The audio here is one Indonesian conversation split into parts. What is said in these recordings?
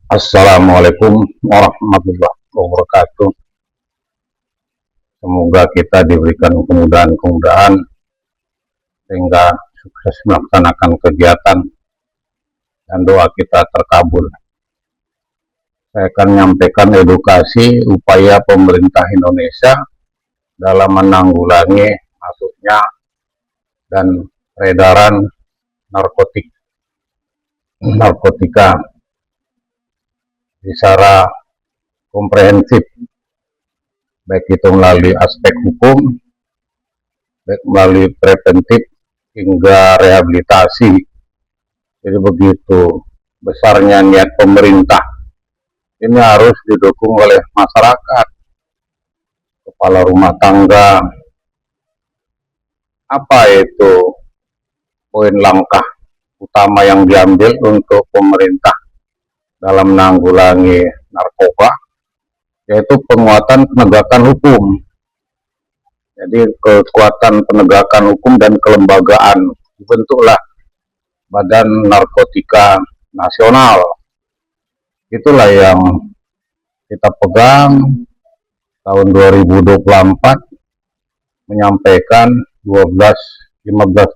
Assalamualaikum warahmatullahi wabarakatuh. Semoga kita diberikan kemudahan-kemudahan sehingga sukses melaksanakan kegiatan dan doa kita terkabul. Saya akan menyampaikan edukasi upaya pemerintah Indonesia dalam menanggulangi masuknya dan peredaran narkotika secara komprehensif, baik itu melalui aspek hukum, baik melalui preventif hingga rehabilitasi. Jadi begitu besarnya niat pemerintah, ini harus didukung oleh masyarakat, kepala rumah tangga. Apa itu poin langkah utama yang diambil untuk pemerintah dalam menanggulangi narkoba, yaitu penguatan penegakan hukum. Jadi kekuatan penegakan hukum dan kelembagaan, dibentuklah Badan Narkotika Nasional. Itulah yang kita pegang tahun 2024, menyampaikan 15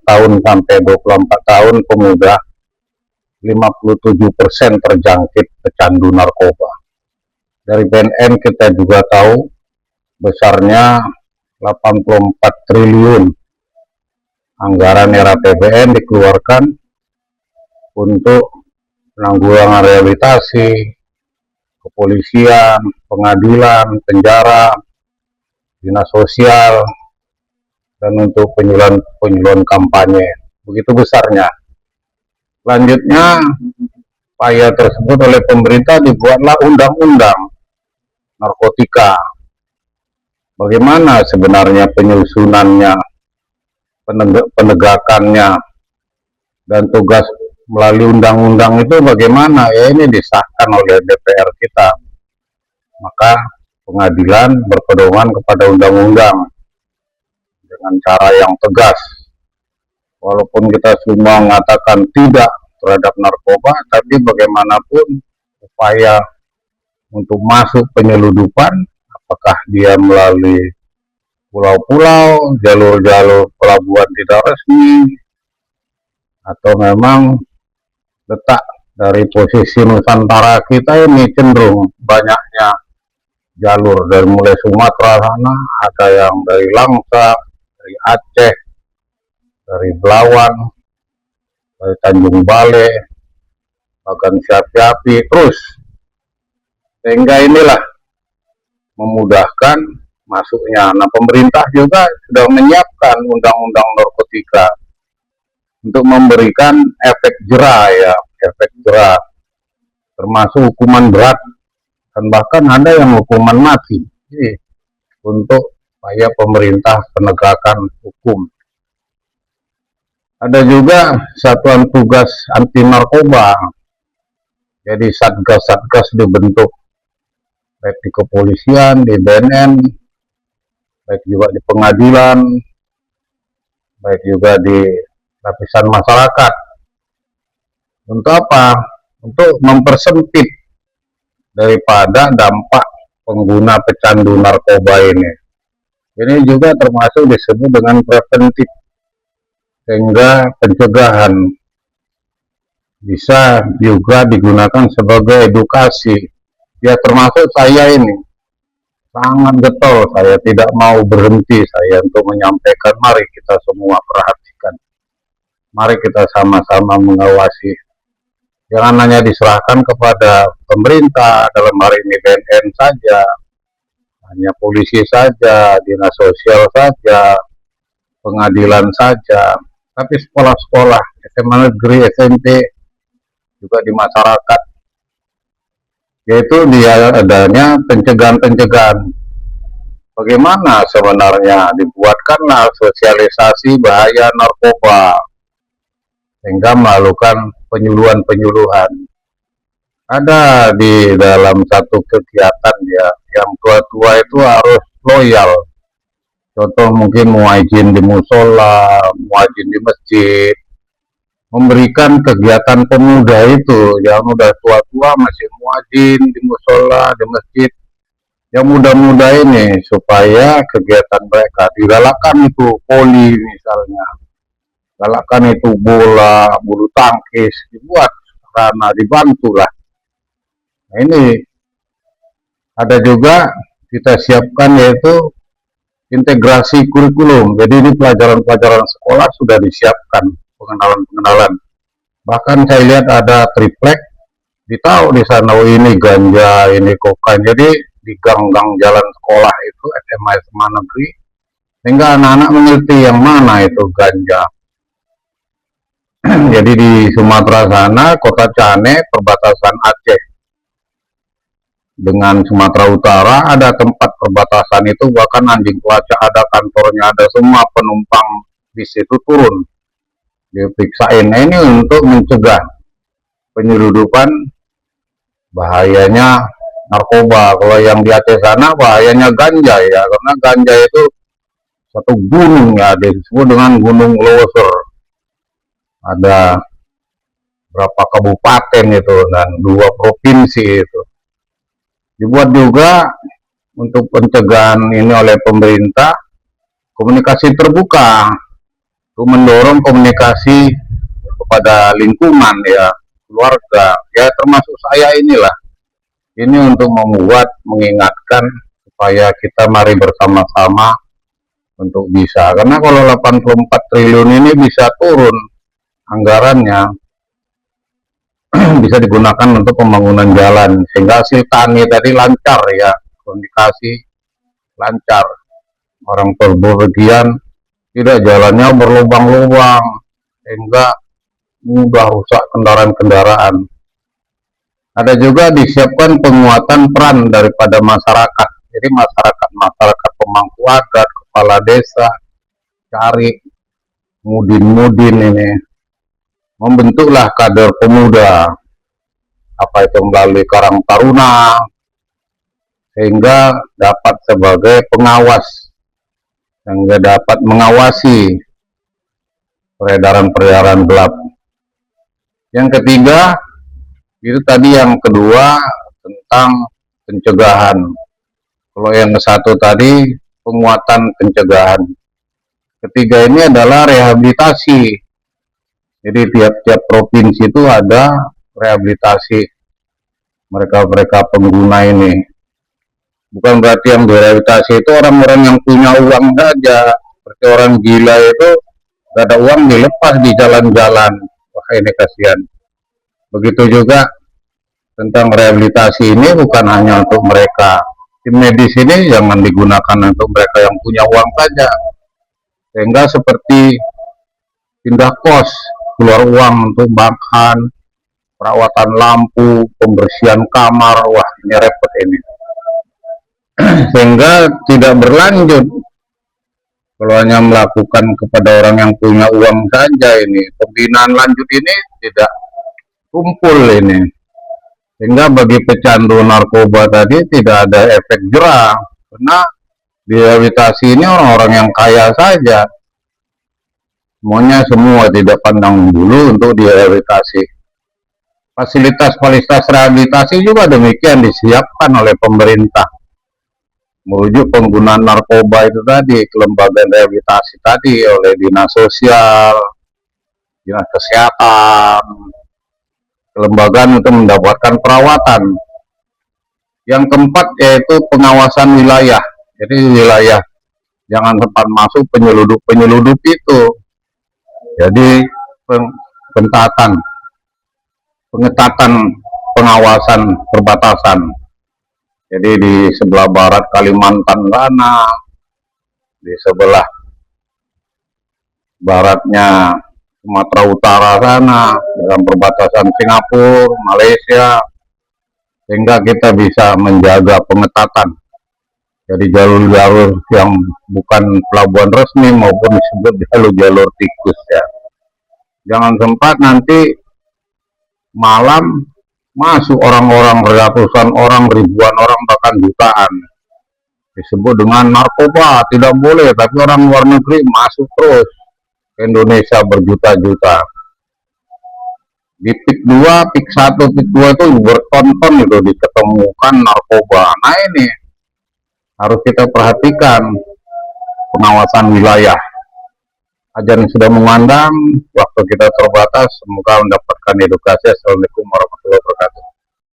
tahun sampai 24 tahun pemuda 57% terjangkit pecandu narkoba. Dari BNN kita juga tahu besarnya 84 triliun anggaran era APBN dikeluarkan untuk penanggulangan rehabilitasi, kepolisian, pengadilan, penjara, dinas sosial, dan untuk penyuluhan kampanye. Begitu besarnya. Selanjutnya, upaya tersebut oleh pemerintah dibuatlah undang-undang narkotika. Bagaimana sebenarnya penyusunannya, penegakannya, dan tugas melalui undang-undang itu bagaimana? Ya, ini disahkan oleh DPR kita. Maka pengadilan berpedoman kepada undang-undang dengan cara yang tegas. Walaupun kita semua mengatakan tidak terhadap narkoba, tapi bagaimanapun upaya untuk masuk penyeludupan, apakah dia melalui pulau-pulau, jalur-jalur pelabuhan tidak resmi, atau memang letak dari posisi Nusantara kita ini cenderung banyaknya jalur dari mulai Sumatera sana, ada yang dari Langsa, dari Aceh, dari Belawan, dari Tanjung Balai, bahkan Siapi-api, terus sehingga inilah memudahkan masuknya. Nah, pemerintah juga sudah menyiapkan undang-undang narkotika untuk memberikan efek jera, ya, efek jera, termasuk hukuman berat dan bahkan ada yang hukuman mati. Jadi, untuk upaya pemerintah penegakan hukum. Ada juga satuan tugas anti narkoba. Jadi satgas-satgas dibentuk, baik di kepolisian, di BNN, baik juga di pengadilan, baik juga di lapisan masyarakat. Untuk apa? Untuk mempersempit daripada dampak pengguna pecandu narkoba ini. Ini juga termasuk disebut dengan preventif, sehingga pencegahan bisa juga digunakan sebagai edukasi. Ya, termasuk saya ini sangat getol, saya tidak mau berhenti saya untuk menyampaikan, mari kita semua perhatikan, mari kita sama-sama mengawasi. Jangan hanya diserahkan kepada pemerintah, dalam hari ini BNN saja, hanya polisi saja, dinas sosial saja, pengadilan saja, tapi sekolah-sekolah, SMA negeri, SMP, juga di masyarakat, yaitu dia adanya pencegahan-pencegahan. Bagaimana sebenarnya dibuatkanlah sosialisasi bahaya narkoba, sehingga melakukan penyuluhan-penyuluhan. Ada di dalam satu kegiatan, ya, yang tua-tua itu harus loyal. Contoh mungkin muadzin di musola, muadzin di masjid, memberikan kegiatan pemuda itu yang udah tua-tua masih muadzin di musola, di masjid, yang muda-muda ini supaya kegiatan mereka digalakan itu voli misalnya, galakan itu bola, bulu tangkis, dibuat karena dibantulah. Nah, ini ada juga kita siapkan yaitu integrasi kurikulum. Jadi ini pelajaran-pelajaran sekolah sudah disiapkan pengenalan-pengenalan. Bahkan saya lihat ada triplek, ditahu di sana oh ini ganja, ini kokain. Jadi di gang-gang jalan sekolah itu SMA negeri, sehingga anak-anak mengerti yang mana itu ganja. Jadi di Sumatera sana, kota Cane, perbatasan Aceh dengan Sumatera Utara, ada tempat perbatasan itu, bahkan anjing pelacak ada kantornya, ada semua penumpang bis itu turun diperiksain. Nah, ini untuk mencegah penyeludupan, bahayanya narkoba. Kalau yang di Aceh sana bahayanya ganja ya, karena ganja itu satu gunung ya, disebut dengan Gunung Loser. Ada berapa kabupaten itu dan 2 provinsi itu. Dibuat juga untuk pencegahan ini oleh pemerintah, komunikasi terbuka, untuk mendorong komunikasi kepada lingkungan ya, keluarga, ya termasuk saya inilah. Ini untuk membuat, mengingatkan supaya kita mari bersama-sama untuk bisa. Karena kalau 84 triliun ini bisa turun anggarannya, bisa digunakan untuk pembangunan jalan, sehingga hasil tani tadi lancar ya, komunikasi lancar, orang berpergian tidak jalannya berlubang-lubang, sehingga mudah rusak kendaraan-kendaraan. Ada juga disiapkan penguatan peran daripada masyarakat. Jadi masyarakat pemangku adat, kepala desa, cari mudin-mudin ini, membentuklah kader pemuda, apa itu melalui Karang Taruna, sehingga dapat sebagai pengawas, sehingga dapat mengawasi peredaran-peredaran gelap. Yang ketiga, itu tadi yang kedua tentang pencegahan. Kalau yang satu tadi penguatan pencegahan. Ketiga ini adalah rehabilitasi. Jadi tiap-tiap provinsi itu ada rehabilitasi mereka pengguna ini. Bukan berarti yang direhabilitasi itu orang-orang yang punya uang saja. Seperti orang gila itu gak ada uang dilepas di jalan-jalan. Wah, ini kasihan. Begitu juga tentang rehabilitasi ini bukan hanya untuk mereka. Tim medis ini jangan digunakan untuk mereka yang punya uang saja. Sehingga seperti pindah kos, keluar uang untuk makan, perawatan lampu, pembersihan kamar, wah ini repot ini. Sehingga tidak berlanjut. Kalau hanya melakukan kepada orang yang punya uang saja ini, pembinaan lanjut ini tidak kumpul ini. Sehingga bagi pecandu narkoba tadi tidak ada efek jerah. Karena direhabilitasi ini orang-orang yang kaya saja. Semuanya semua tidak pandang bulu untuk direhabilitasi. Fasilitas-fasilitas rehabilitasi juga demikian disiapkan oleh pemerintah. Merujuk penggunaan narkoba itu tadi, ke lembaga rehabilitasi tadi oleh dinas sosial, dinas kesehatan, kelembagaan untuk mendapatkan perawatan. Yang keempat yaitu pengawasan wilayah. Jadi wilayah jangan sempat masuk penyelundup itu. Jadi pengetatan pengawasan perbatasan. Jadi di sebelah barat Kalimantan sana, di sebelah baratnya Sumatera Utara sana, dalam perbatasan Singapura, Malaysia, sehingga kita bisa menjaga pengetatan. Jadi jalur-jalur yang bukan pelabuhan resmi maupun disebut jalur-jalur tikus ya. Jangan sempat nanti malam masuk orang-orang, ratusan orang, ribuan orang, bahkan jutaan. Disebut dengan narkoba, tidak boleh, tapi orang luar negeri masuk terus ke Indonesia berjuta-juta. Di pik 2, pik 1, pik 2 itu bertonton itu diketemukan narkoba. Nah ini harus kita perhatikan pengawasan wilayah. Ajan sudah mengandang, waktu kita terbatas, semoga mendapatkan edukasi. Assalamualaikum warahmatullahi wabarakatuh.